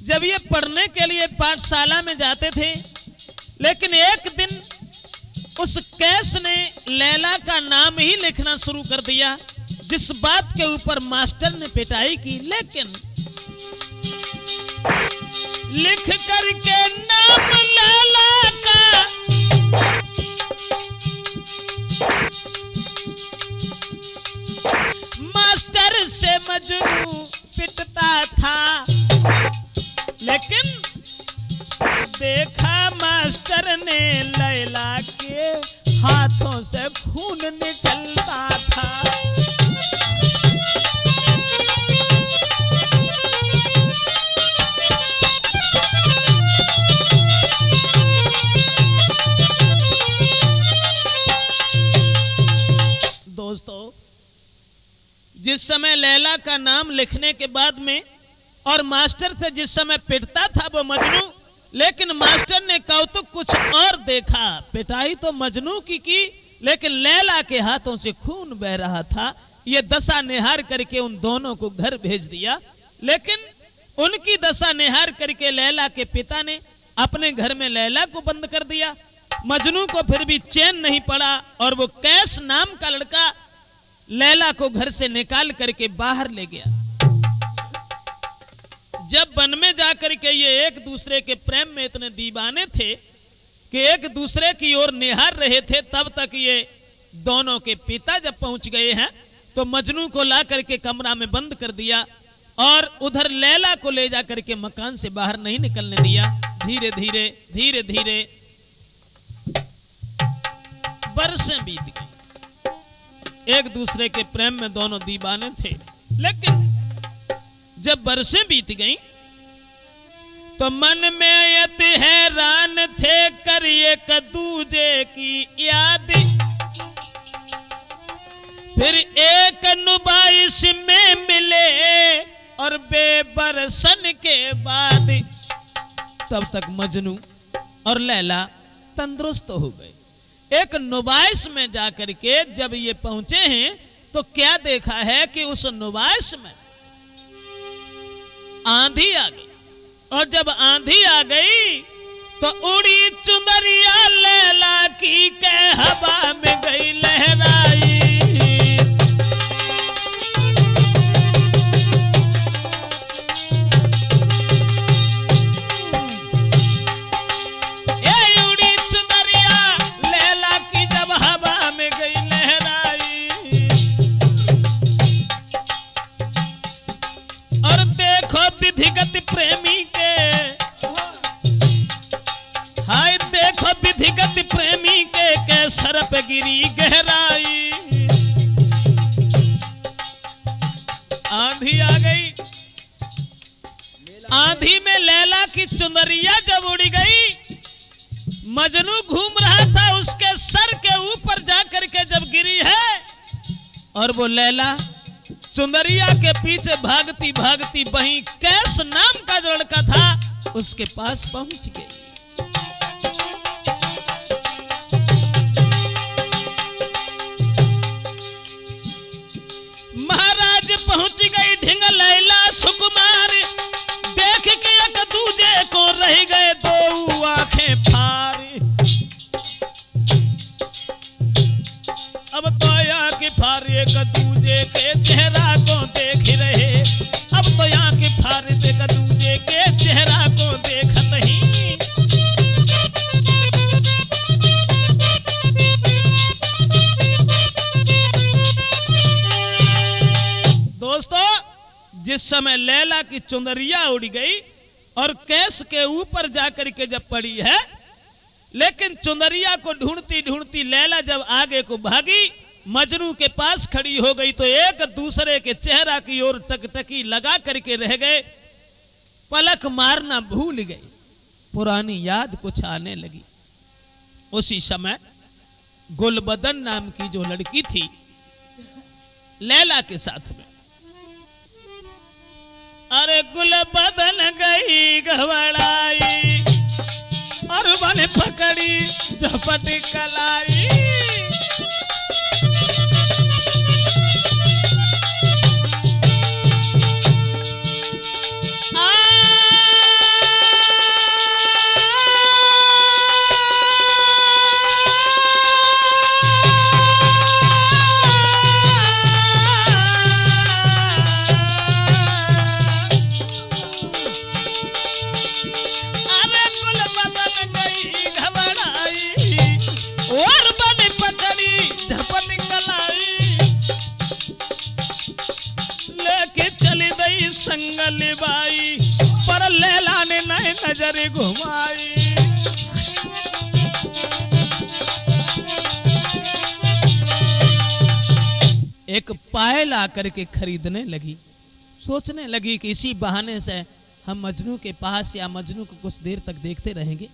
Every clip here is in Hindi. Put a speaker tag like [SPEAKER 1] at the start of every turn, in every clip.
[SPEAKER 1] जब ये पढ़ने के लिए पाठशाला में जाते थे, लेकिन एक दिन उस कैस ने लैला का नाम ही लिखना शुरू कर दिया, जिस बात के ऊपर मास्टर ने पिटाई की। लेकिन लिख करके नाम लैला का मास्टर से मजनू पिटता था, लेकिन देखा मास्टर ने लैला के हाथों से खून निकलता था। दोस्तों, जिस समय लैला का नाम लिखने के बाद में और मास्टर से जिस समय पिटता था वो मजनू, लेकिन मास्टर ने कौतुक कुछ और देखा। पिटाई तो मजनू की, लेकिन लैला के हाथों से खून बह रहा था। ये दशा निहार करके उन दोनों को घर भेज दिया। लेकिन उनकी दशा निहार करके लैला के पिता ने अपने घर में लैला को बंद कर दिया। मजनू को फिर भी चैन नहीं पड़ा और वो कैस नाम का लड़का लैला को घर से निकाल करके बाहर ले गया। जब वन में जाकर के ये एक दूसरे के प्रेम में इतने दीवाने थे कि एक दूसरे की ओर निहार रहे थे, तब तक ये दोनों के पिता जब पहुंच गए हैं तो मजनू को ला करके कमरा में बंद कर दिया और उधर लैला को ले जाकर के मकान से बाहर नहीं निकलने दिया। धीरे धीरे बरसें बीत गई। एक दूसरे के प्रेम में दोनों दीवाने थे, लेकिन जब बरसें बीत गईं तो मन में यत हैरान थे कर एक दूजे की याद। फिर एक नुबाइश में मिले और बेबरसन के बाद तब तक मजनू और लैला तंदुरुस्त हो गए। एक नुबाइश में जाकर के जब ये पहुंचे हैं तो क्या देखा है कि उस नुबाइश में आंधी आ गई, और जब आंधी आ गई तो उड़ी चुनरिया लैला की के हवा में गई लहराई। ये उड़ी चुनरिया लैला की जब हवा में गई लहराई, और देखो विधिगत प्रेमी के, हाय देखो विधिगत प्रेमी के सर पे गिरी गहराई। आंधी आ गई, आंधी में लैला की चुनरिया जब उड़ गई, मजनू घूम रहा था, उसके सर के ऊपर जाकर के जब गिरी है और वो लैला चुनरिया के पीछे भागती भागती वहीं कैस नाम का जो लड़का था उसके पास पहुंच गई। महाराज पहुंच गई ढिंग लैला सुकुमार, देख के एक दूजे को रह गए दो आंखें फारी। अब तो आंखें फारी एक दूजे के चेहरा को देख रहे, अब तो आंखें फारी एक दूजे के चेहरा को देखत ही। दोस्तों, जिस समय लैला की चुनरिया उड़ गई और कैस के ऊपर जाकर के जब पड़ी है, लेकिन चुनरिया को ढूंढती ढूंढती लैला जब आगे को भागी, मजनू के पास खड़ी हो गई तो एक दूसरे के चेहरा की ओर टकटकी लगा करके रह गए, पलक मारना भूल गई, पुरानी याद कुछ आने लगी। उसी समय गुलबदन नाम की जो लड़की थी लैला के साथ में, अरे गुलबदन गई घबराई और बन पकड़ी झपट कलाई। संग लिबाई, पर लैला ने नई नजर घुमाई। एक पायल आकर के खरीदने लगी, सोचने लगी कि इसी बहाने से हम मजनू के पास या मजनू को कुछ देर तक देखते रहेंगे।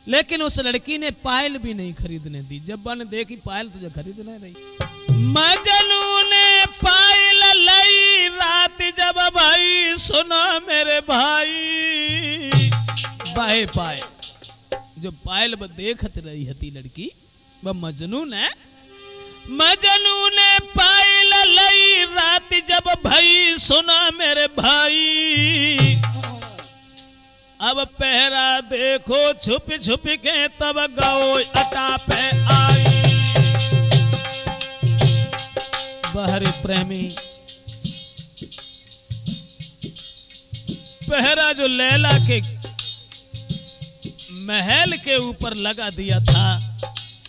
[SPEAKER 1] लेकिन उस लड़की ने पायल भी नहीं खरीदने दी। जब बन देखी पायल तुझे खरीदने रही। मजनू ने पायल लाई रात जब भाई सुनो मेरे भाई, बाहे पायल जो पायल देखत रही हती लड़की, वह मजनू ने पायल लाई रात जब भाई सुना मेरे भाई। अब पहरा देखो छुप छुप के तब गौ अटा पे आई। बाहरी प्रेमी पहरा जो लैला के महल के ऊपर लगा दिया था,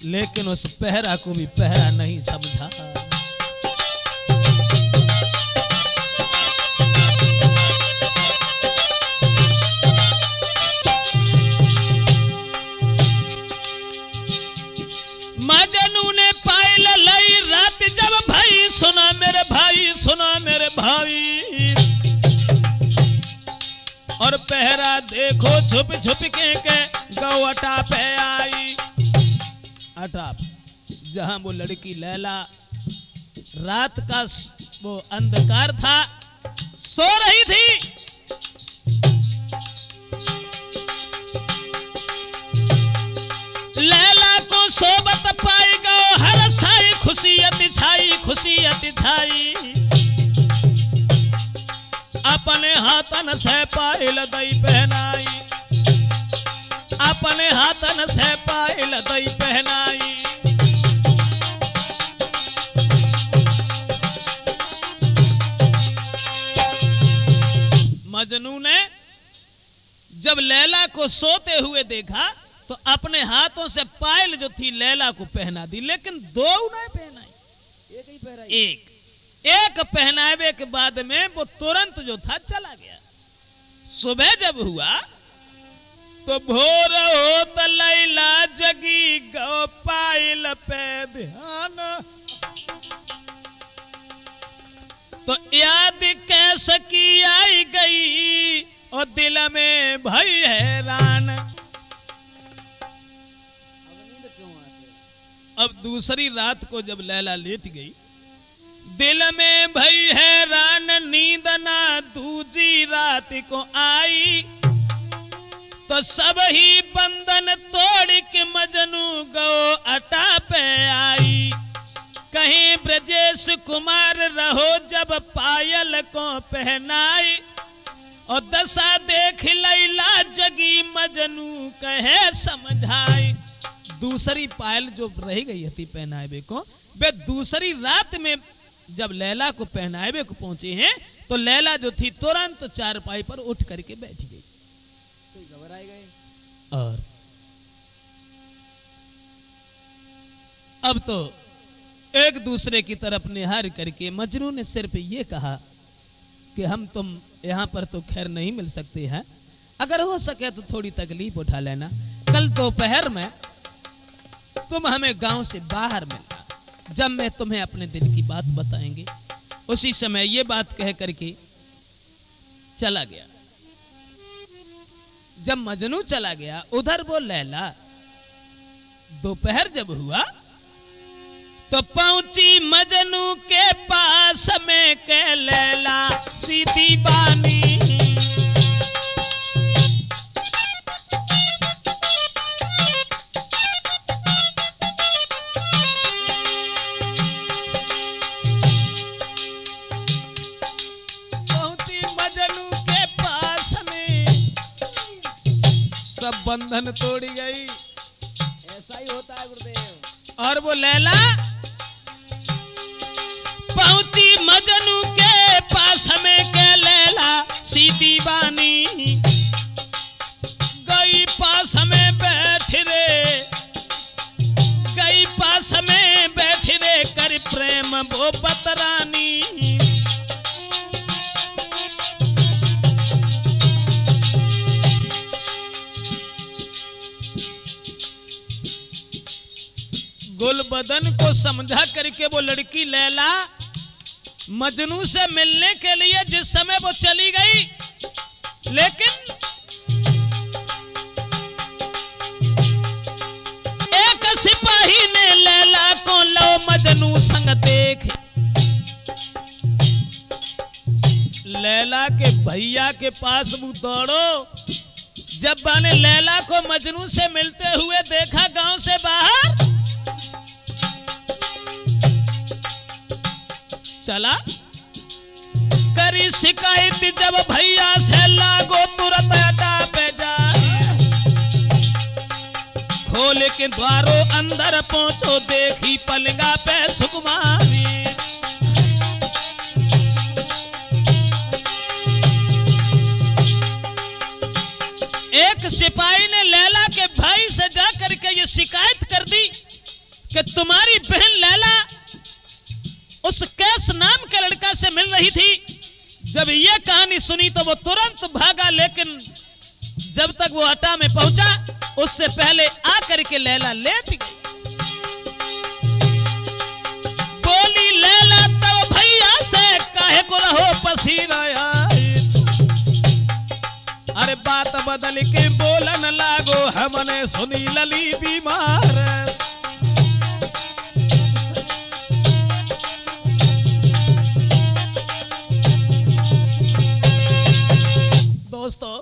[SPEAKER 1] लेकिन उस पहरा को भी पहरा नहीं समझा। मजनू ने पायल लाई रात जब भाई सुना मेरे भाई, सुना मेरे भाई। और पहरा देखो छुप छुप के गौ अटा पे आई। अटाप जहां वो लड़की लैला रात का वो अंधकार था, सो रही थी। लैला को सोबत पाई गो हर साई, खुशियत छाई खुशियत छाई। अपने हाथन से पायल दई पहनाई, अपने हाथन से पायल दई पहनाई। मजनू ने जब लैला को सोते हुए देखा तो अपने हाथों से पायल जो थी लैला को पहना दी, लेकिन दो नहीं पहनाई, एक ही पहनाई। एक पहनावे के बाद में वो तुरंत जो था चला गया। सुबह जब हुआ तो भोर होत लैला जगी गौ पायल पे ध्यान। तो याद कैसे की आई गई और दिल में भई हैरान। अब दूसरी रात को जब लैला लेट गई, दिल में भई हैरान, नींद ना दूजी रात को आई। तो सब ही बंधन तोड़ के मजनू गौ अटा पे आई। कहीं ब्रजेश कुमार रहो जब पायल को पहनाई। और दशा देख लैला जगी मजनू कहे समझाई। दूसरी पायल जो रह गई थी पहनावे को, वे दूसरी रात में जब लैला को पहनावे को पहुंचे हैं तो लैला जो थी तुरंत चारपाई पर उठ करके बैठ गई। घबराए गए। और अब तो एक दूसरे की तरफ निहार करके मजनू ने सिर्फ ये कहा कि हम तुम यहां पर तो खैर नहीं मिल सकते हैं, अगर हो सके तो थोड़ी तकलीफ उठा लेना। कल दोपहर में तुम हमें गांव से बाहर मिलना, जब मैं तुम्हें अपने दिल की बात बताएंगे। उसी समय ये बात कह करके चला गया। जब मजनू चला गया, उधर वो लैला दोपहर जब हुआ तो पहुंची मजनू के पास में के लैला सीधी बानी। पहुंची मजनू के पास में, सब बंधन तोड़ी गई। ऐसा ही होता है गुरुदेव। और वो लैला पहुंची मजनू के पास में के लैला सीधी बानी। गई पास में बैठ रे, गई पास में बैठ रे कर प्रेम वो बतरानी। गुलबदन को समझा करके वो लड़की लैला मजनू से मिलने के लिए जिस समय वो चली गई, लेकिन एक सिपाही ने लैला को लो मजनू संग देख, लैला के भैया के पास वो दौड़ो। जब बाने लैला को मजनू से मिलते हुए देखा गांव से बाहर, चला करी शिकायत जब भैया से लागो तुरंत अड्डा पे जा, खोल के द्वारों अंदर पहुंचो देखी पलंगा पे सुकुमारी। एक सिपाही ने लैला के भाई से जाकर के ये शिकायत कर दी कि तुम्हारी बहन लैला उस कैस नाम के लड़का से मिल रही थी। जब ये कहानी सुनी तो वो तुरंत भागा, लेकिन जब तक वो अड्डा में पहुंचा उससे पहले आकर के लैला लेट गई। बोली लैला तब भैया से काहे को रहो पसीना आए, अरे बात बदल के बोलन लागो हमने सुनी लली बीमार। दोस्तों,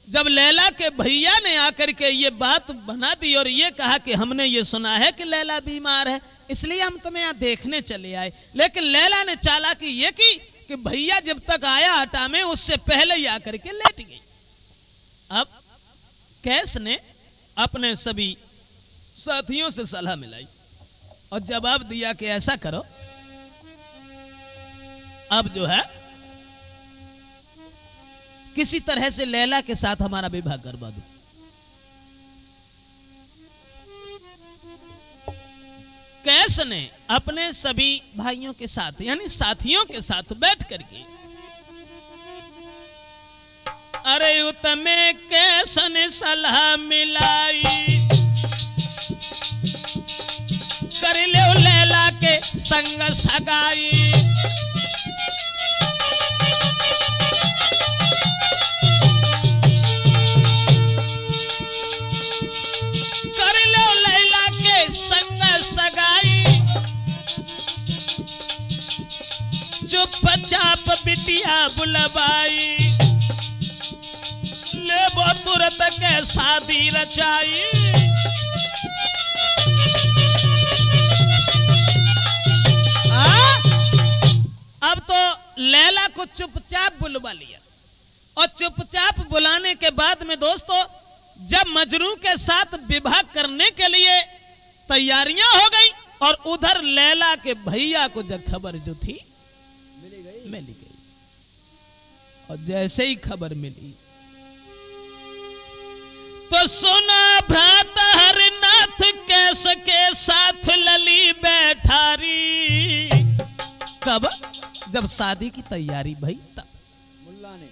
[SPEAKER 1] जब लैला के भैया ने आकर के ये बात बना दी और ये कहा कि हमने ये सुना है कि लैला बीमार है, इसलिए हम तुम्हें यहाँ देखने चले आए, लेकिन लैला ने चालाकी ये की कि भैया जब तक आया हटा में उससे पहले ही आकर के लेट गई। अब कैस ने अपने सभी साथियों से सलाह मिलाई और जवाब दिया कि ऐसा करो, अब जो है किसी तरह से लैला के साथ हमारा विवाह करवा दो। कैस ने अपने सभी भाइयों के साथ यानी साथियों के साथ बैठ करके, अरे उत्तमे कैस ने सलाह मिलाई, कर लो लैला के संग सगाई। चुपचाप बिटिया बुलवाई, ले वो तुरंत के शादी रचाई। अब तो लैला को चुपचाप बुलवा लिया और चुपचाप बुलाने के बाद में दोस्तों, जब मजनू के साथ विवाह करने के लिए तैयारियां हो गई और उधर लैला के भैया को जब खबर जो थी मिली गई, और जैसे ही खबर मिली तो सुना भ्रात हरिनाथ कैस के साथ लली बैठारी। कब? जब शादी की तैयारी भई तब मुल्ला ने,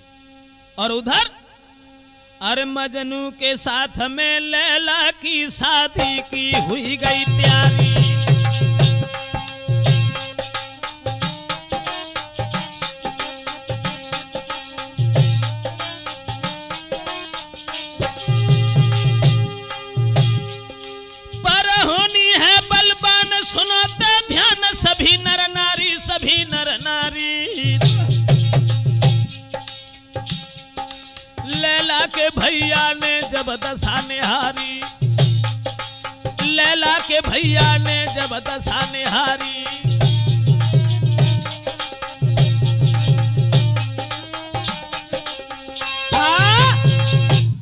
[SPEAKER 1] और उधर अरे मजनू के साथ में लैला की शादी की हुई गई तैयारी। सभी नर नारी, सभी नर नारी, लैला के भैया ने जब दशा निहारी, लैला के भैया ने जब दशा निहारी,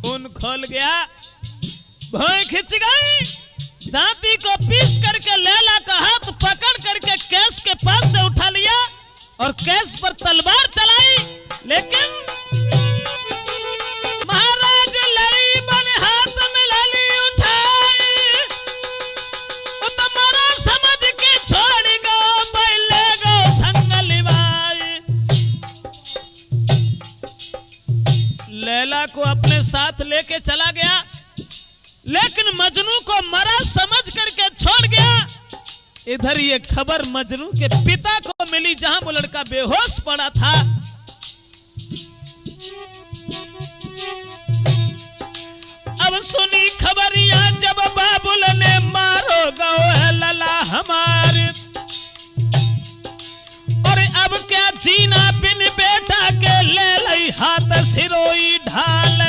[SPEAKER 1] उन खोल गया, भौं खिंच गई, दांती को पीस करके लैला का हाथ पकड़ करके कैस के पास से उठा लिया और कैस पर तलवार चलाई, लेकिन महाराज लड़ी बन हाथ में लाली उठाई, तुम्हारा समझ के छोड़ गो पहले गो संग लिवाई। लैला को अपने साथ लेके चला गया, लेकिन मजनू को मरा समझ करके छोड़ गया। इधर ये खबर मजनू के पिता को मिली, जहां वो लड़का बेहोश पड़ा था। अब सुनी खबरिया जब बाबुल ने मारो गो है लला हमारे, और अब क्या जीना बिन बेटा के ले लई हाथ सिरोई ढाल,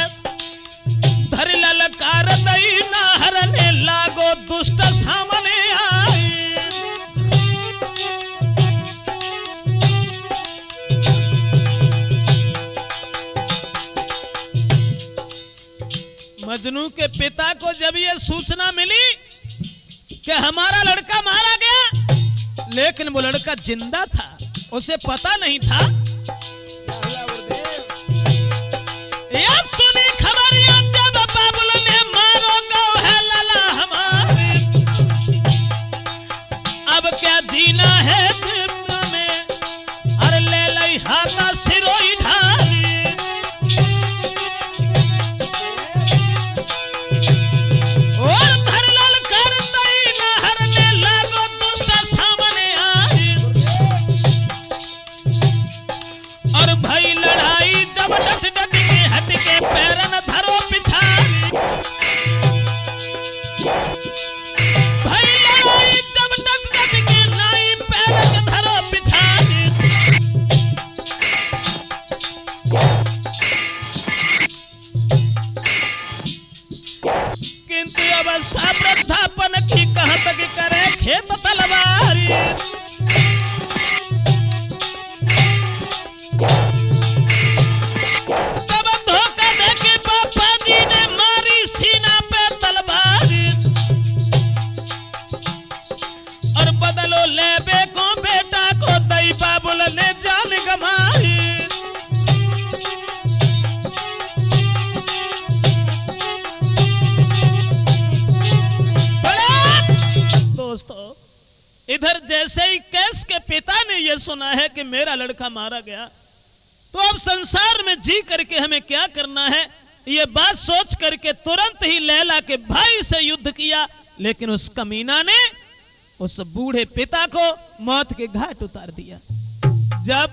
[SPEAKER 1] धर ललकार दई नाहर ने लागो दुष्ट सामने आई। मजनू के पिता को जब यह सूचना मिली कि हमारा लड़का मारा गया, लेकिन वो लड़का जिंदा था, उसे पता नहीं था। यह सुनी खबरिया जब बाबुल ने मारो गो है लला हमारे, अब क्या जीना है में, अरे ले लई हाथा सिरोई ढाली, पैरन धरो पिछाड़ी, भाई लड़ाई जब डट डट के नाई पैरन धरो पिछाड़ी। किंतु अवस्था वृद्धापन की कहत कि करे खेत तलवारी, लेबे को बेटा को दई बाबुल ने जान गमाई। दोस्तों, इधर जैसे ही कैस के पिता ने यह सुना है कि मेरा लड़का मारा गया, तो अब संसार में जी करके हमें क्या करना है, यह बात सोच करके तुरंत ही लैला के भाई से युद्ध किया। लेकिन उस कमीना ने उस बूढ़े पिता को मौत के घाट उतार दिया। जब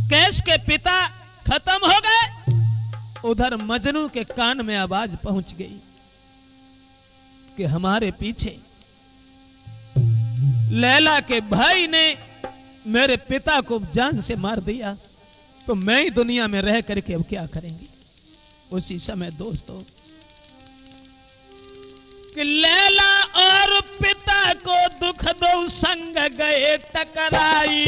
[SPEAKER 1] कैस के पिता खत्म हो गए, उधर मजनू के कान में आवाज पहुंच गई कि हमारे पीछे लैला के भाई ने मेरे पिता को जान से मार दिया, तो मैं ही दुनिया में रह करके अब क्या करेंगे। उसी समय दोस्तों कि लैला और पिता को दुख दो संग गए टकराई,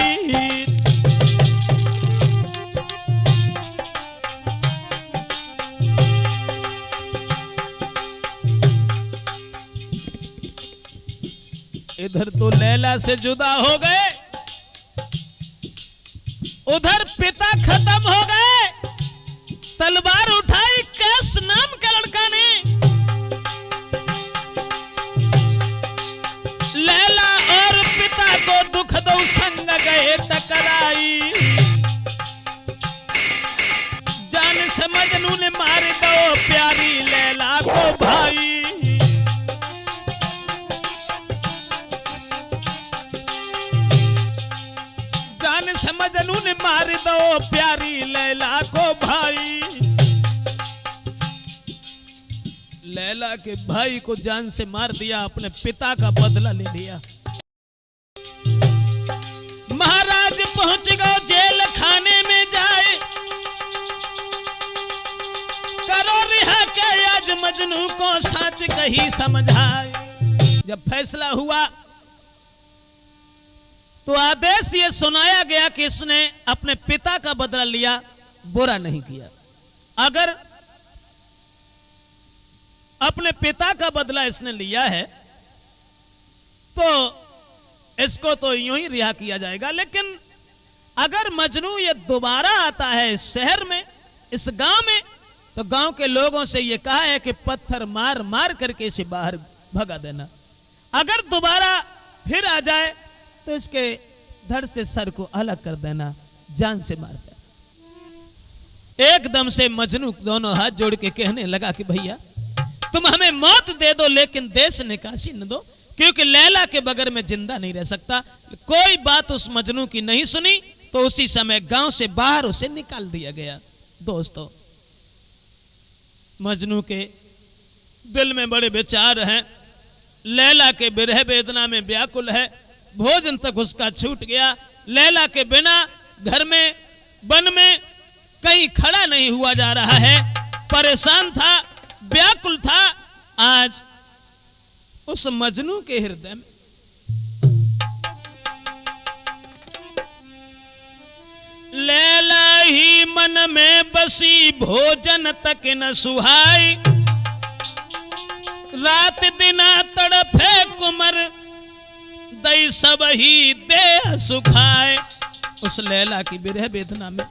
[SPEAKER 1] इधर तो लैला से जुदा हो गए, उधर पिता खत्म हो गए। तलवार उठाई कैस नाम के लड़का ने, लैला और पिता को दुख दो संग गए टकराई, जान से मजनू ने मार दो प्यारी लैला को भाई। जान से मजनू ने मार दो प्यारी लैला को भाई। लैला के भाई को जान से मार दिया, अपने पिता का बदला ले लिया। महाराज पहुंच गए जेल खाने में जाए, करो रिहा के आज मजनू को सच कही समझाए। जब फैसला हुआ तो आदेश ये सुनाया गया कि इसने अपने पिता का बदला लिया, बुरा नहीं किया। अगर अपने पिता का बदला इसने लिया है तो इसको तो यूं ही रिहा किया जाएगा। लेकिन अगर मजनू ये दोबारा आता है इस शहर में, इस गांव में, तो गांव के लोगों से ये कहा है कि पत्थर मार मार करके इसे बाहर भगा देना। अगर दोबारा फिर आ जाए तो इसके धड़ से सर को अलग कर देना, जान से मार देना। एकदम से मजनू दोनों हाथ जोड़ के कहने लगा कि भैया तुम हमें मौत दे दो लेकिन देश निकासी न दो, क्योंकि लैला के बगैर में जिंदा नहीं रह सकता। कोई बात उस मजनू की नहीं सुनी तो उसी समय गांव से बाहर उसे निकाल दिया गया। दोस्तों, मजनू के दिल में बड़े विचार हैं, लैला के विरह वेदना में व्याकुल है, भोजन तक उसका छूट गया। लैला के बिना घर में वन में कहीं खड़ा नहीं हुआ जा रहा है, परेशान था, व्याकुल था। आज उस मजनू के हृदय में लैला ही मन में बसी, भोजन तक न सुहाई, रात दिना तड़फे कुमर, दई सब ही देह सुखाए। उस लैला की विरह वेदना में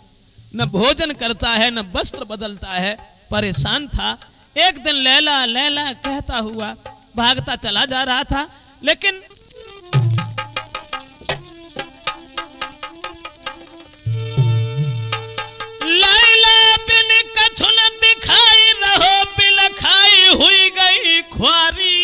[SPEAKER 1] न भोजन करता है न वस्त्र बदलता है, परेशान था। एक दिन लैला लैला कहता हुआ भागता चला जा रहा था, लेकिन लैला बिन कछु न दिखाई, रहो बिलखाई हुई गई ख्वारी।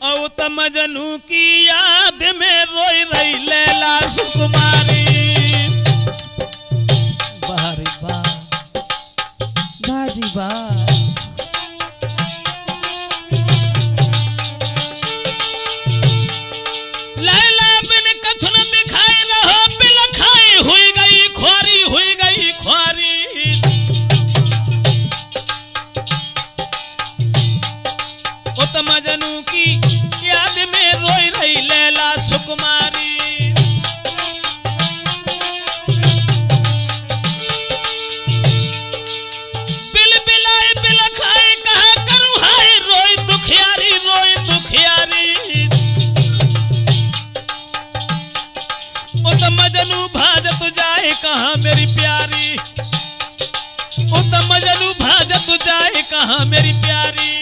[SPEAKER 1] औ त मजनू की याद में रोई रही लैला सुकुमारी। बारी बार बाजी बार, लैला बिन कछु न दिखाई, रहो बिलखाई हुई गई ख्वारी, हुई गई ख्वारी। ओ त मजनू की याद में रोई रही लैला सुकुमारी। बिल बिलाई बिल खाए कहा करूं हाय, रोई दुखियारी, रोई दुखियारी। ओ त मजनू भाजत जाए कहां मेरी प्यारी, ओ त मजनू भाजत जाए कहां मेरी प्यारी।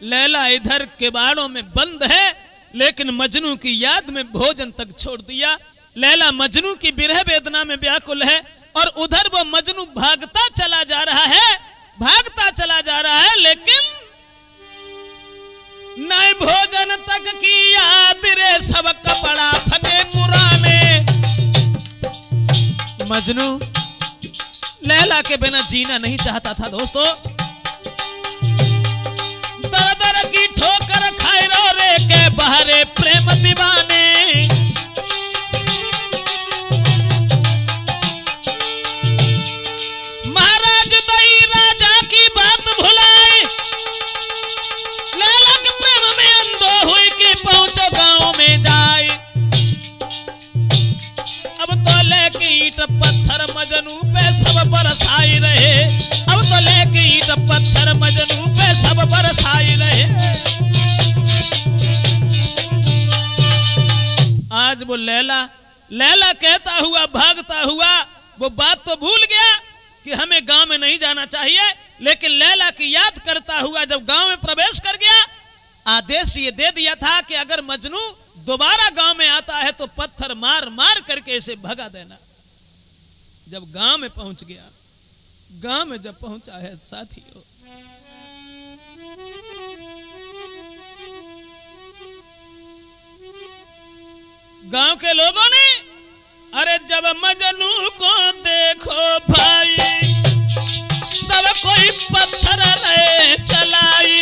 [SPEAKER 1] लैला इधर किवाड़ों में बंद है, लेकिन मजनू की याद में भोजन तक छोड़ दिया। लैला मजनू की विरह वेदना में व्याकुल है और उधर वो मजनू भागता चला जा रहा है, भागता चला जा रहा है, लेकिन नए भोजन तक की याद रे, सब कपड़ा फटे पुराने। मजनू लैला के बिना जीना नहीं चाहता था। दोस्तों, दर दर की ठोकर खाए रो रे के बहरे प्रेम दीवाने। महाराज दई राजा की बात भुलाई, लैला के प्रेम में अंधो हुई कि पहुंचो गांव में जाए। अब तो लेके ईंट पत्थर मजनू पे सब बरसाई रहे, अब तो लेके ईंट पत्थर मजनू पे सब बरसाई रहे। आज वो लैला लैला कहता हुआ भागता हुआ वो बात तो भूल गया कि हमें गांव में नहीं जाना चाहिए, लेकिन लैला की याद करता हुआ जब गांव में प्रवेश कर गया, आदेश ये दे दिया था कि अगर मजनू दोबारा गांव में आता है तो पत्थर मार मार करके इसे भगा देना। जब गांव में पहुंच गया, गांव में जब पहुंचा है साथियों, गांव के लोगों ने, अरे जब मजनू को देखो भाई, सब कोई पत्थर रहे चलाई,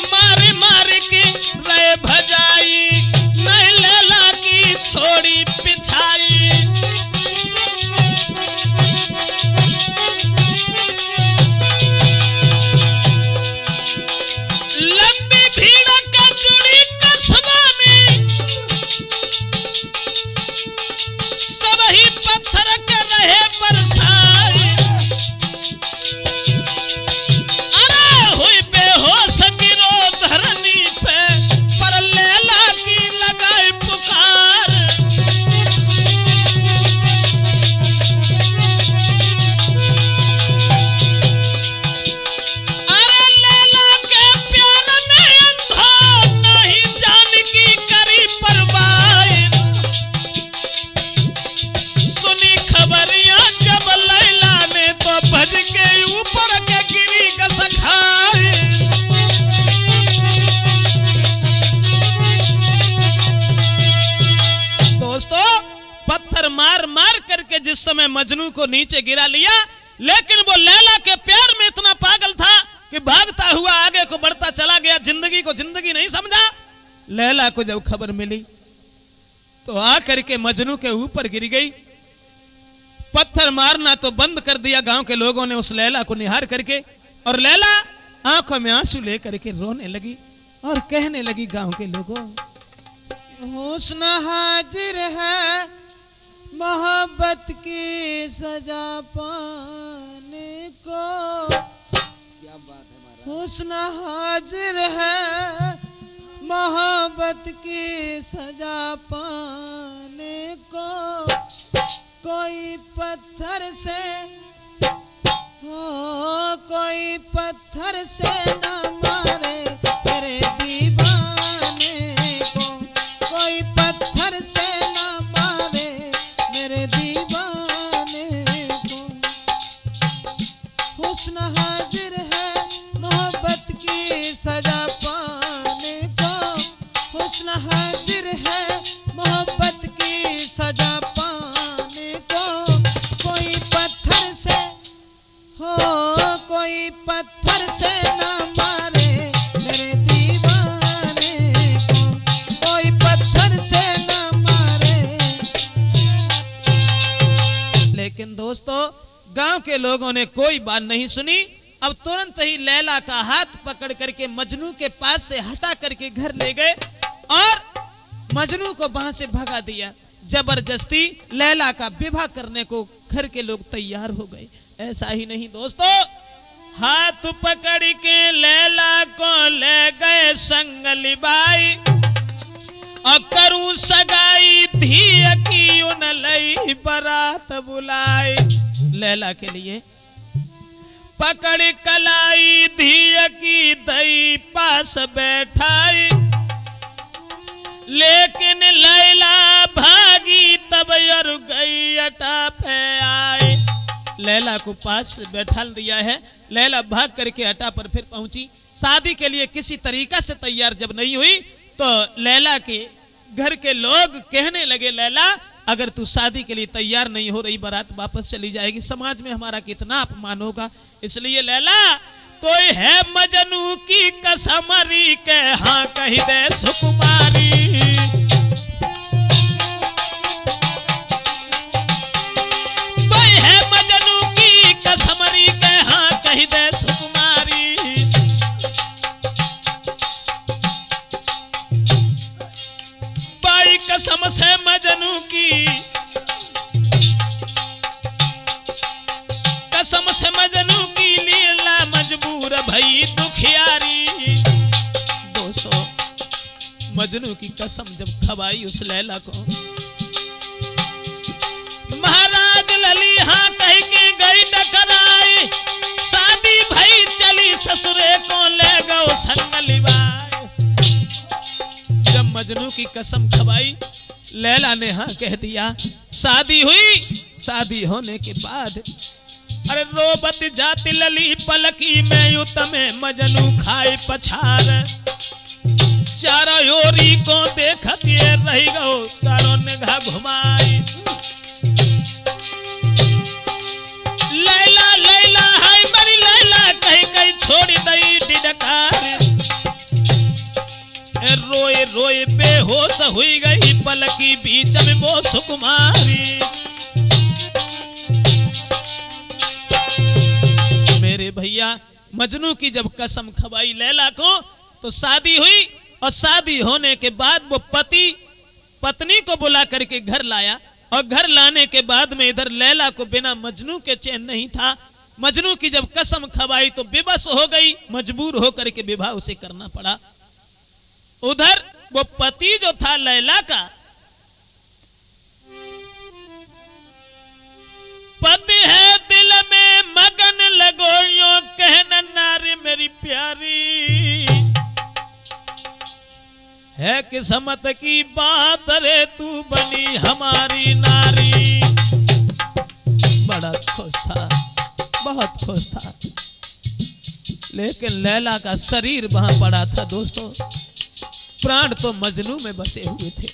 [SPEAKER 1] मारे मारे के रहे भजाई, नहीं लैला की छोड़ी पिछाई। लंबी भीड़ का जुड़ी कस्बा में, सब ही पत्थर के रहे बरसाए। अरे हुई मार मार करके जिस समय मजनू को नीचे गिरा लिया, लेकिन वो लैला के प्यार में इतना पागल था कि भागता हुआ आगे को बढ़ता चला गया, जिंदगी को जिंदगी नहीं समझा। लैला को जब खबर मिली तो आकर के मजनू के ऊपर गिर गई। पत्थर मारना तो बंद कर दिया गांव के लोगों ने उस लैला को निहार करके, और लैला आंखों में आंसू लेकर के रोने लगी और कहने लगी गांव के लोगों, हुस्न हाजिर है मोहब्बत की सजा पाने को, क्या बात है महाराज, हुस्न हाजिर है मोहब्बत की सजा पाने को, कोई पत्थर से हो कोई पत्थर से न मारे तेरे दीवाने को, कोई पत्थर से न मारे मेरे दीवाने को, हुस्न हाजिर है मोहब्बत की सजा पाने को, हुस्न हाजिर है मोहब्बत की सजा पाने को, कोई पत्थर से हो कोई पत्थर से न मारे मेरे दीवाने को, कोई पत्थर से न मारे। लेकिन दोस्तों गांव के लोगों ने कोई बात नहीं सुनी। अब तुरंत ही लैला का हाथ पकड़ करके मजनू के पास से हटा करके घर ले गए और मजनू को वहां से भगा दिया। जबरदस्ती लैला का विवाह करने को घर के लोग तैयार हो गए। ऐसा ही नहीं दोस्तों, हाथ पकड़ के लैला को ले गए संगली बाई, और करूं सगाई धी की उन लई बारात बुलाई। लैला के लिए पकड़ कलाई धी की दई पास बैठाई, लेकिन लैला भागी तब और गई अटा पे आई। लैला को पास बैठा दिया है, लैला भाग करके अटा पर फिर पहुंची। शादी के लिए किसी तरीका से तैयार जब नहीं हुई तो लैला के घर के लोग कहने लगे, लैला अगर तू शादी के लिए तैयार नहीं हो रही, बारात वापस चली जाएगी, समाज में हमारा कितना अपमान होगा। इसलिए लैला कोई है मजनू की कसमरी के हाँ कही दे सुकुमारी, कोई है मजनू की कसमरी के हाँ कही दे सुकुमारी। बाई कसम से मजनू की कसम से मजनू की लीला मजबूर भई दुखियारी। दोस्तों मजनू की कसम जब खवाई उस लैला को, महाराज लली हाँ कह के गई डकराई, शादी भई चली ससुरे को ले गो संगली बाई। जब मजनू की कसम खवाई लैला ने हाँ कह दिया। शादी हुई, शादी होने के बाद अरे रोबत जाति लली पलकी में युतमे मजनू खाए पछार, चारों ओरी को देखत ये रही गो चारों निगाह घुमाई। लैला लैला हाय मरी लैला कहीं कहीं छोड़ दई डिडकार, रोए रोए बेहोश हुई गई पलकी बीच में वो सुकुमारी। मेरे भैया मजनू की जब कसम खवाई लैला को तो शादी हुई, और शादी होने के बाद वो पति पत्नी को बुला करके घर लाया, और घर लाने के बाद में इधर लैला को बिना मजनू के चैन नहीं था। मजनू की जब कसम खवाई तो बेबस हो गई, मजबूर होकर के विवाह उसे करना पड़ा। उधर वो पति जो था लैला का, पति है दिल में मगन लगो यो कहना नारी मेरी प्यारी, है किस्मत की बात रे तू बनी हमारी नारी। बड़ा खुश था, बहुत खुश था, लेकिन लैला का शरीर वहां पड़ा था। दोस्तों प्राण तो मजनू में बसे हुए थे।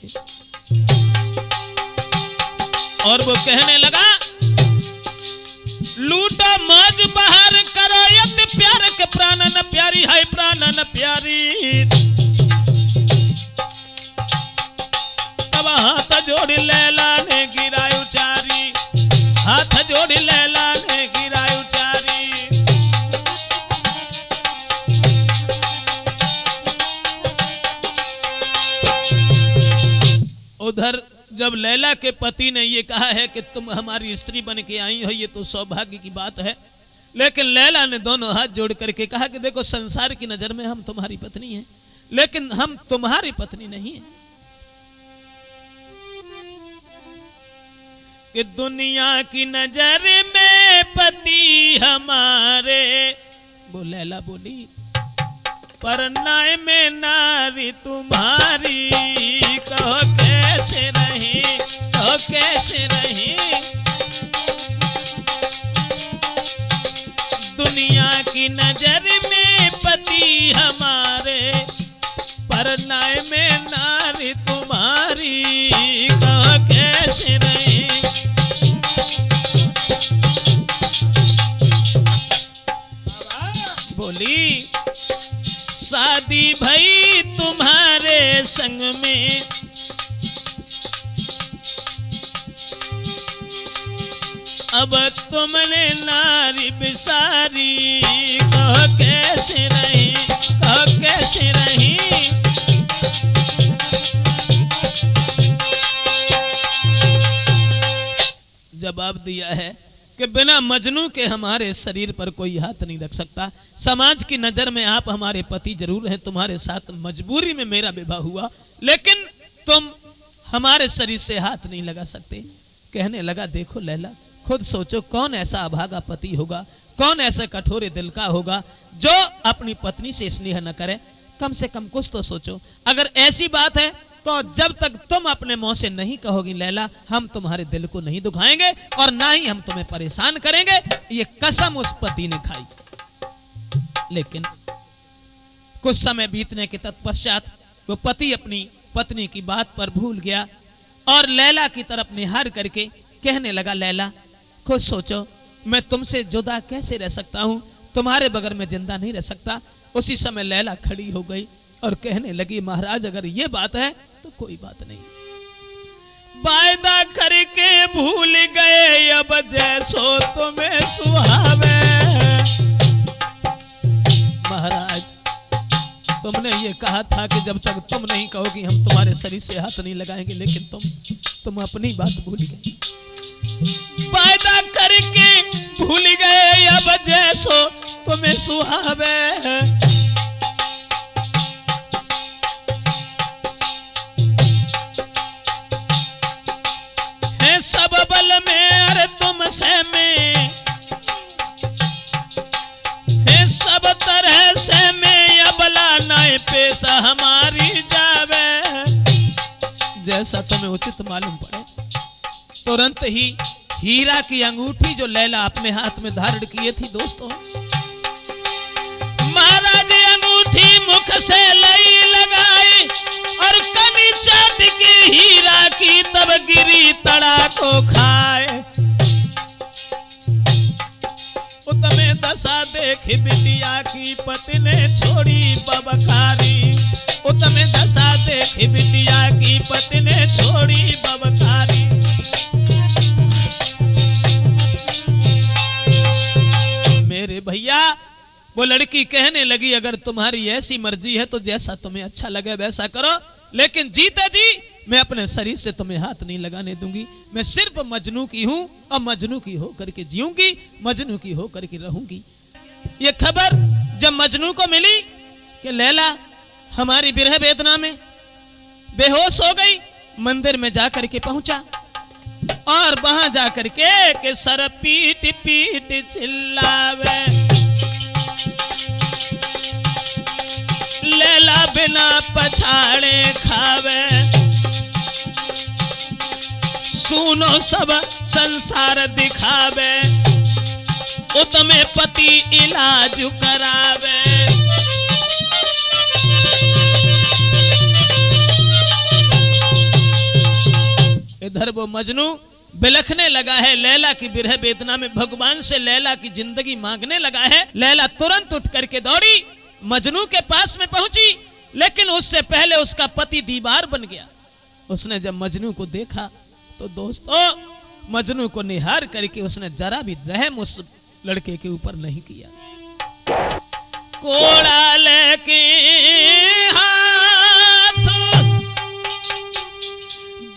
[SPEAKER 1] और वो कहने लगा लूटो मौज बहार करो यत प्यार के प्राण न प्यारी है प्राण न प्यारी। तब हाथ जोड़ी लैला ने गिराई उचारी, हाथ जोड़ी लैला ने गिराई उचारी। उधर जब लैला के पति ने ये कहा है कि तुम हमारी स्त्री बन के आई हो, ये तो सौभाग्य की बात है, लेकिन लैला ने दोनों हाथ जोड़ करके कहा कि देखो संसार की नजर में हम तुम्हारी पत्नी हैं, लेकिन हम तुम्हारी पत्नी नहीं हैं। कि दुनिया की नजर में पति हमारे, वो लैला बोली, पर न्याय में नारी तुम्हारी। कहो कैसे रही, कहो कैसे रही। दुनिया की नजर में पति हमारे, पर न्याय में नारी तुम्हारी। कहो कैसे रही। बोली शादी भई तुम्हारे संग में, अब तुमने नारी बिसारी। कहो कैसे रही, कहो कैसे रही। जवाब दिया है कि बिना मजनू के हमारे शरीर पर कोई हाथ नहीं रख सकता। समाज की नजर में आप हमारे पति जरूर हैं, तुम्हारे साथ मजबूरी में मेरा विवाह हुआ, लेकिन तुम हमारे शरीर से हाथ नहीं लगा सकते। कहने लगा देखो लैला, खुद सोचो कौन ऐसा अभागा पति होगा, कौन ऐसा कठोर दिल का होगा जो अपनी पत्नी से स्नेह न करे। कम से कम कुछ तो सोचो। अगर ऐसी बात है तो जब तक तुम अपने मुंह से नहीं कहोगी लैला, हम तुम्हारे दिल को नहीं दुखाएंगे और ना ही हम तुम्हें परेशान करेंगे। ये कसम उस पति ने खाई। लेकिन कुछ समय बीतने के तत्पश्चात वो पति अपनी पत्नी की बात पर भूल गया और लैला की तरफ निहार करके कहने लगा लैला, खुद सोचो मैं तुमसे जुदा कैसे रह सकता हूं, तुम्हारे बगैर में जिंदा नहीं रह सकता। उसी समय लैला खड़ी हो गई और कहने लगी महाराज अगर ये बात है तो कोई बात नहीं, वायदा करके भूल गए अब जैसो तुम्हें सुहावे। महाराज तुमने ये कहा था कि जब तक तुम नहीं कहोगी हम तुम्हारे शरीर से हाथ नहीं लगाएंगे, लेकिन तुम अपनी बात भूल गए। वायदा करके भूल गए अब जैसो तुम्हें सुहावे। है सब बल में अरे तुमसे में, है सब तरह से में अबला नाय पेशा हमारी जावे। जैसा तुम्हें उचित मालूम पड़े। तुरंत ही हीरा की अंगूठी जो लैला अपने हाथ में धारण किए थी दोस्तों, महाराज अंगूठी मुख से लई लगाई और कनी चाट की हीरा की तब गिरी तड़ा को खाए। उतमे दशा देख बिटिया की पति ने छोड़ी बबकारी। उतमे दशा देख बिटिया की पति ने छोड़ी बबकारी। मेरे भैया वो लड़की कहने लगी अगर तुम्हारी ऐसी मर्जी है तो जैसा तुम्हें अच्छा लगे वैसा करो, लेकिन जीते जी मैं अपने शरीर से तुम्हें हाथ नहीं लगाने दूंगी। मैं सिर्फ मजनू की हूं और मजनू की होकर के जीऊंगी, मजनू की होकर के रहूंगी। ये खबर जब मजनू को मिली कि लैला हमारी विरह वेदना में बेहोश हो गई, मंदिर में जाकर के पहुंचा और वहां जाकर के सर पीट पीट चिल्लावे। लैला बिना पछाड़े खावे। सुनो सब संसार दिखावे। उतमे पति इलाज करावे। इधर वो मजनू बिलखने लगा है, लैला की विरह वेदना में भगवान से लैला की जिंदगी मांगने लगा है। लैला तुरंत उठ करके दौड़ी, मजनू के पास में पहुंची, लेकिन उससे पहले उसका पति दीवार बन गया। उसने जब मजनू को देखा तो दोस्तों मजनू को निहार करके उसने जरा भी रहम उस लड़के के ऊपर नहीं किया। कोड़ा लेके हाथ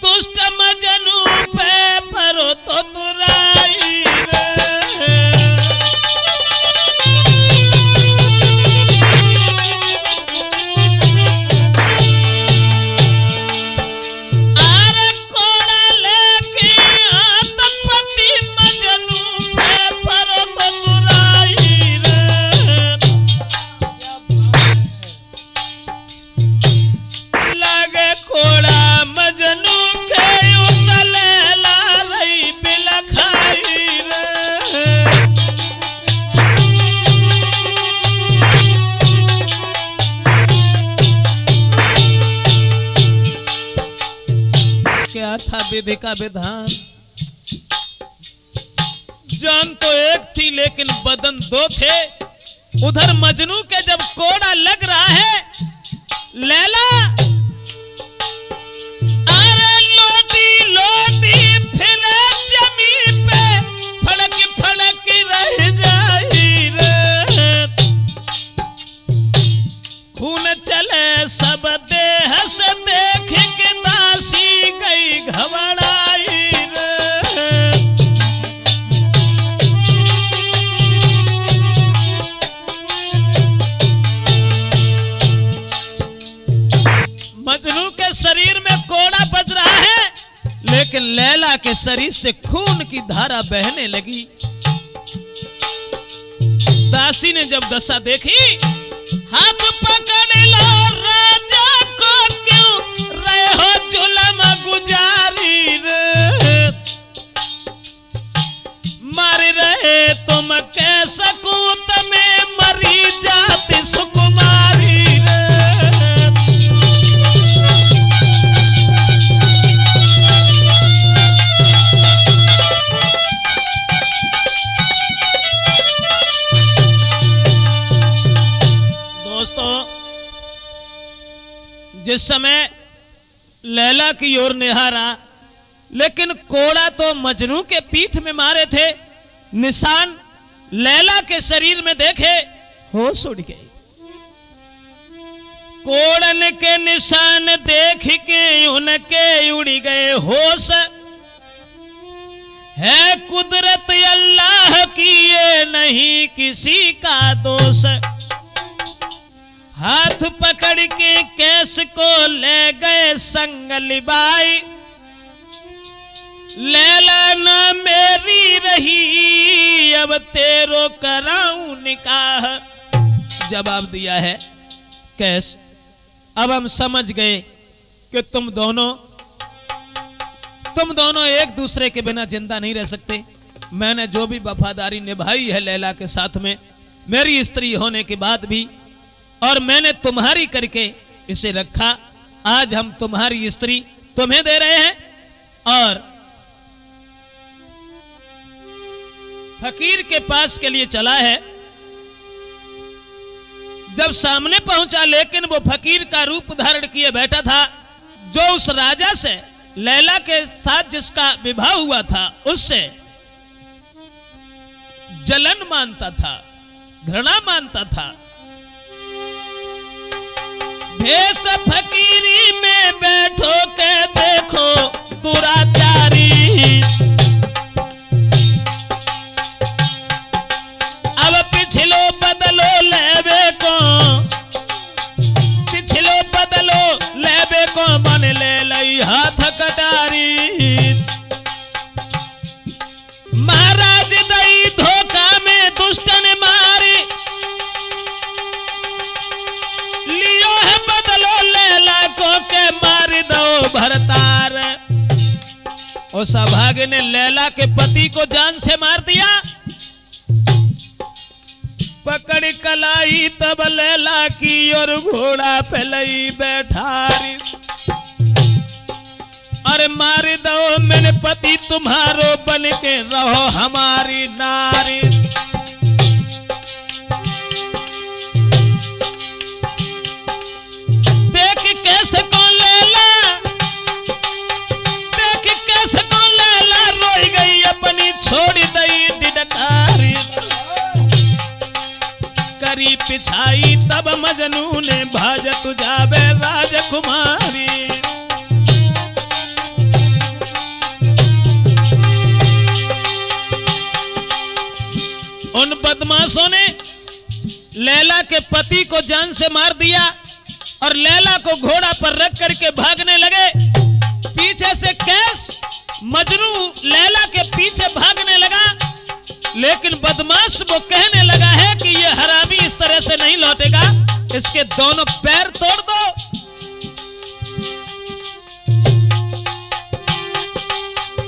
[SPEAKER 1] दुष्ट मजनू पे परो तो तुराई था विधि का विधान। जान तो एक थी लेकिन बदन दो थे। उधर मजनू के जब कोड़ा लग रहा है, लैला अरे लोटी लोटी फिर जमीन पे फड़क फड़क रह जाई रे। खून चले सब देह से देख के दासी गई घबराई रे। मजनू के शरीर में कोड़ा बज रहा है, लेकिन लैला के शरीर से खून की धारा बहने लगी। दासी ने जब दशा देखी, हाथ पकड़ लो राजा को, क्यों रहे हो जुलम गुजारी रे। मर रहे तुम कैसा कूत में मरी जाती सुकुमारी रे। जिस समय लैला की ओर निहारा, लेकिन कोड़ा तो मजनू के पीठ में मारे थे, निशान लैला के शरीर में देखे, होश उड़ गए। कोड़न के निशान देख के उनके उड़ गए होश। है कुदरत अल्लाह की, ये नहीं किसी का दोष। हाथ पकड़ के केस को ले गए संग लिबाई। लैला ना मेरी रही, अब तेरो कराऊं निकाह। जवाब दिया है कैस, अब हम समझ गए कि तुम दोनों एक दूसरे के बिना जिंदा नहीं रह सकते। मैंने जो भी वफादारी निभाई है लैला के साथ में, मेरी स्त्री होने के बाद भी, और मैंने तुम्हारी करके इसे रखा। आज हम तुम्हारी स्त्री तुम्हें दे रहे हैं। और फकीर के पास के लिए चला है। जब सामने पहुंचा, लेकिन वो फकीर का रूप धारण किए बैठा था, जो उस राजा से लैला के साथ जिसका विवाह हुआ था उससे जलन मानता था, घृणा मानता था। भेष फकीरी में बैठो के देखो दुराचारी। अब पिछलो बदलो लेबे को, पिछलो बदलो लेबे को, मन ले लई हाथ कटारी। महाराज दई धोखा में दुष्ट ने मारी, लियो है बदलो लैला को के मार दो भरतार। उस अभागे ने लैला के पति को जान से मार दिया। पकड़ कलाई तब लैला की और घोड़ा पे लई बैठारी। और अरे मार दो मेरे पति तुम्हारो बन के रहो हमारी नारी। देख कैसे कौन लैला, देख कैसे कौन लैला रोई गई अपनी छोड़ दई डिडकारी। करी पिछाई तब मजनू ने भाज तुझावे राजकुमारी। उन बदमाशों ने लैला के पति को जान से मार दिया और लैला को घोड़ा पर रख करके भागने लगे। पीछे से कैस मजनू लैला के पीछे भागने लगा, लेकिन बदमाश वो कहने लगा है कि ये हरामी इस तरह से नहीं लौटेगा, इसके दोनों पैर तोड़ दो।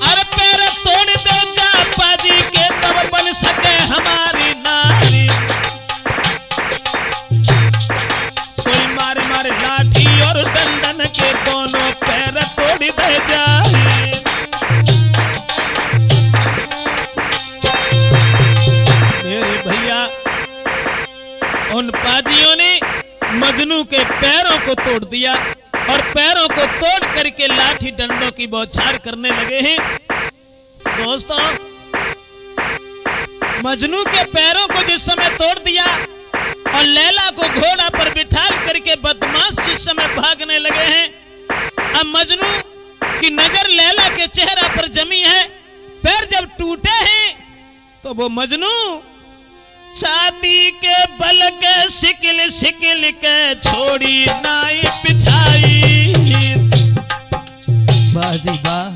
[SPEAKER 1] अरे पैर तोड़ दो जापा जी के तब बन सके हमारी नारी। कोई मारे मारे लाठी और दंडन के दोनों पैर तोड़ दे जाए। उन पाजियों ने मजनू के पैरों को तोड़ दिया और पैरों को तोड़ करके लाठी डंडों की बौछार करने लगे हैं। दोस्तों, मजनू के पैरों को जिस समय तोड़ दिया और लैला को घोड़ा पर बिठाल करके बदमाश जिस समय भागने लगे हैं, अब मजनू की नजर लैला के चेहरा पर जमी है। पैर जब टूटे हैं तो वो मजनू छाती के बल के सिकिल सिकिल के छोड़ी नाई पिछाई। बाजी वाह,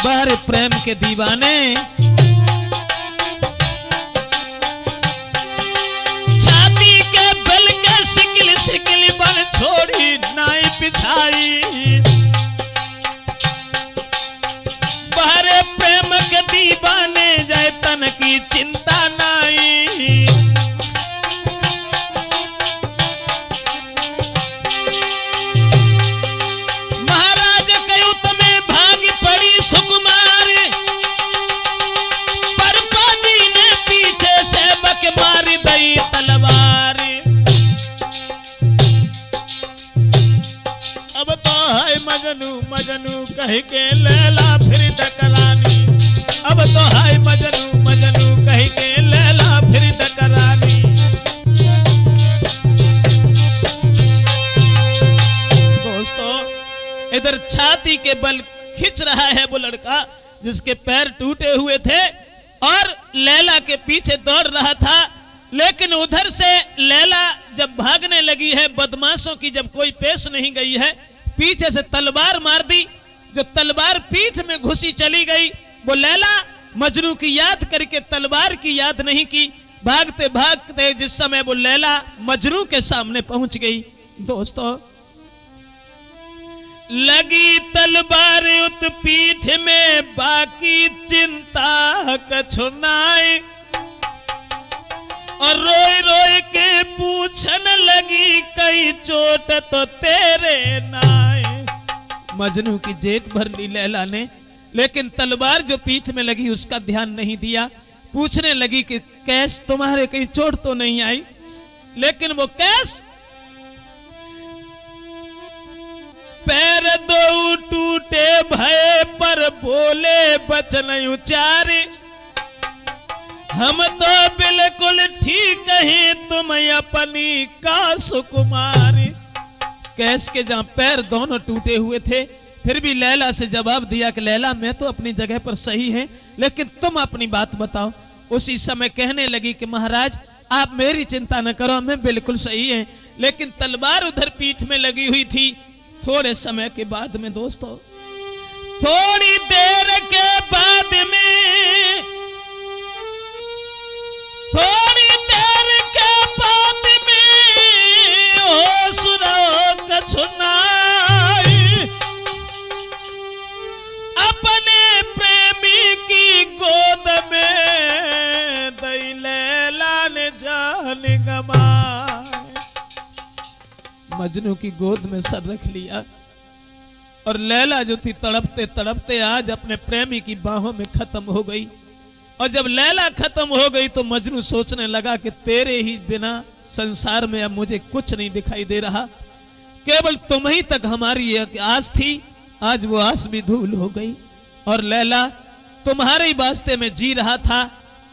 [SPEAKER 1] बाहर प्रेम के दीवाने। छाती के बल के सिकिल सिकिल बल छोड़ी नाई पिछाई। बाहर प्रेम के दीवाने जाए तन की चिंता नाई। महाराज कयुत में भाग पड़ी सुकुमार, पर पाजी ने पीछे से बक मार दई तलवार। अब तो है मजनू मजनू कह के लैला फिर टकरानी। अब तो है मजनू मजनू कह के लैला फिर टकरानी। दोस्तों, इधर छाती के बल खिंच रहा है वो लड़का जिसके पैर टूटे हुए थे और लैला के पीछे दौड़ रहा था, लेकिन उधर से लैला जब भागने लगी है, बदमाशों की जब कोई पेश नहीं गई है, पीछे से तलवार मार दी। जो तलवार पीठ में घुसी चली गई, वो लैला मजनू की याद करके तलवार की याद नहीं की। भागते भागते जिस समय वो लैला मजनू के सामने पहुंच गई, दोस्तों, लगी तलवार उत पीठ में बाकी चिंता कछु नाई। और रोई रोई के पूछन लगी कई चोट तो तेरे नाई। मजनू की जेब भर ली लैला ने, लेकिन तलवार जो पीठ में लगी उसका ध्यान नहीं दिया। पूछने लगी कि कैस तुम्हारे कहीं चोट तो नहीं आई, लेकिन वो कैस पैर दो टूटे भय पर बोले बचन उचारे। हम तो बिल्कुल ठीक ही तुम अपनी का सुकुमारी। कैस के जहां पैर दोनों टूटे हुए थे, फिर भी लैला से जवाब दिया कि लैला मैं तो अपनी जगह पर सही है, लेकिन तुम अपनी बात बताओ। उसी समय कहने लगी कि महाराज आप मेरी चिंता न करो, मैं बिल्कुल सही है, लेकिन तलवार उधर पीठ में लगी हुई थी। थोड़े समय के बाद में दोस्तों, थोड़ी देर के बाद में, थोड़ी देर के बाद में हो सुनो कछु नाई। अपने प्रेमी की गोद में दई लैला ने जान गंवाई। मजनू की गोद में सर रख लिया और लैला जो थी तड़पते तड़पते आज अपने प्रेमी की बाहों में खत्म हो गई। और जब लैला खत्म हो गई तो मजनू सोचने लगा कि तेरे ही बिना संसार में अब मुझे कुछ नहीं दिखाई दे रहा, केवल तुम ही तक हमारी एक आस थी, आज वो आस भी धूल हो गई। और लैला तुम्हारे ही वास्ते में जी रहा था,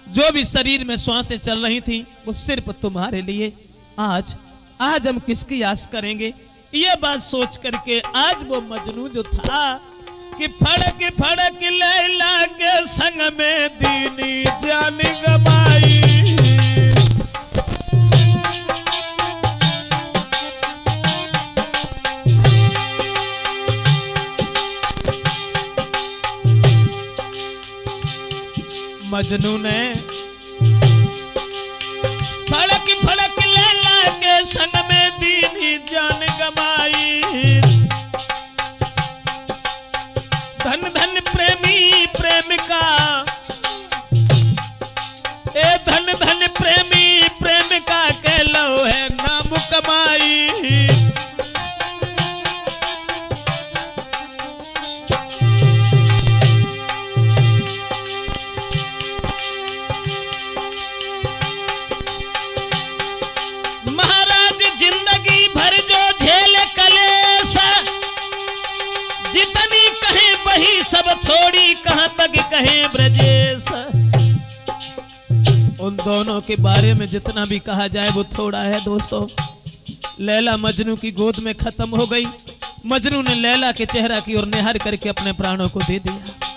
[SPEAKER 1] जो भी शरीर में श्वासें चल रही थी वो सिर्फ तुम्हारे लिए। आज हम किसकी आस करेंगे? ये बात सोच करके आज वो मजनू जो था कि फड़क फड़क लैला के संग में दीनी जान गवाई। मजनू ने फड़क फड़क लैला के संग में दीनी जान गवाई। धन धन प्रेमी प्रेमिका, ए धन धन प्रेमी प्रेमिका के लो है नाम कमाई। वही सब थोड़ी कहां तक कहे ब्रजेश। उन दोनों के बारे में जितना भी कहा जाए वो थोड़ा है दोस्तों। लैला मजनू की गोद में खत्म हो गई। मजनू ने लैला के चेहरा की ओर निहार करके अपने प्राणों को दे दिया।